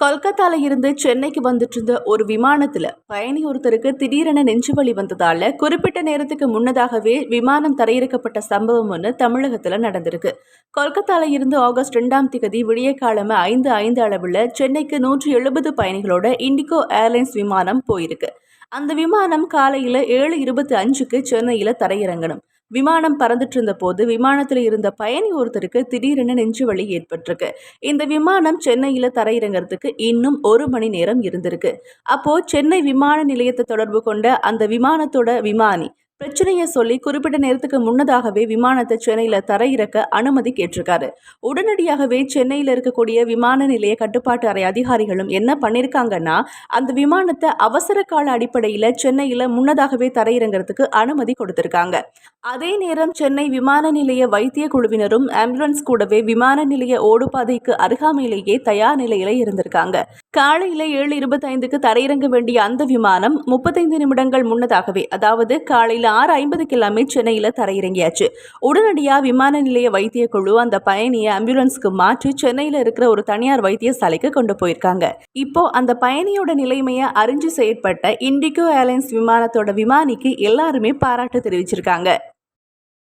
கொல்கத்தால இருந்து சென்னைக்கு வந்துட்டு இருந்த ஒரு விமானத்துல பயணி ஒருத்தருக்கு திடீரென நெஞ்சுவலி வந்ததால குறிப்பிட்ட நேரத்துக்கு முன்னதாகவே விமானம் தரையிறக்கப்பட்ட சம்பவம் ஒன்று தமிழகத்துல நடந்திருக்கு. கொல்கத்தால இருந்து ஆகஸ்ட் 2ஆம் தேதி விடியற்காலமே 5:05 அளவுல சென்னைக்கு 170 பயணிகளோட இண்டிகோ ஏர்லைன்ஸ் விமானம் போயிருக்கு. அந்த விமானம் காலையில 7:25க்கு சென்னையில தரையிறங்கணும். விமானம் பறந்துட்டு இருந்த போது விமானத்தில் இருந்த பயணி ஒருத்தருக்கு திடீரென நெஞ்சு வலி ஏற்பட்டிருக்கு. இந்த விமானம் சென்னையில தரையிறங்கிறதுக்கு இன்னும் 1 மணி நேரம் இருந்திருக்கு. அப்போ சென்னை விமான நிலையத்தை தொடர்பு கொண்ட அந்த விமானத்தோட விமானி பிரச்சனையை சொல்லி குறிப்பிட்ட நேரத்துக்கு முன்னதாகவே விமானத்தை சென்னையில தரையிறக்க அனுமதி கேட்டிருக்காரு. உடனடியாகவே சென்னையில இருக்கக்கூடிய விமான நிலைய கட்டுப்பாட்டு அறை அதிகாரிகளும் என்ன பண்ணிருக்காங்கன்னா, அந்த விமானத்தை அவசர கால அடிப்படையில சென்னையில முன்னதாகவே தரையிறங்கிறதுக்கு அனுமதி கொடுத்திருக்காங்க. அதே நேரம் சென்னை விமான நிலைய வைத்திய குழுவினரும் ஆம்புலன்ஸ் கூடவே விமான நிலைய ஓடுபாதைக்கு அருகாமையிலேயே தயார் நிலையில இருந்திருக்காங்க. காலையில 7:25க்கு தரையிறங்க வேண்டிய அந்த விமானம் 35 நிமிடங்கள் முன்னதாகவே, அதாவது காலையில 6:50க்கு எல்லாமே சென்னையில தரையிறங்கியாச்சு. உடனடியா விமான நிலைய வைத்திய குழு அந்த பயணியை ஆம்புலன்ஸ்க்கு மாற்றி சென்னையில இருக்கிற ஒரு தனியார் வைத்தியசாலைக்கு கொண்டு போயிருக்காங்க. இப்போ அந்த பயணியோட நிலைமையை அறிஞ்சு செயற்பட்ட இண்டிகோ ஏர்லைன்ஸ் விமானத்தோட விமானிக்கு எல்லாருமே பாராட்டு தெரிவிச்சிருக்காங்க.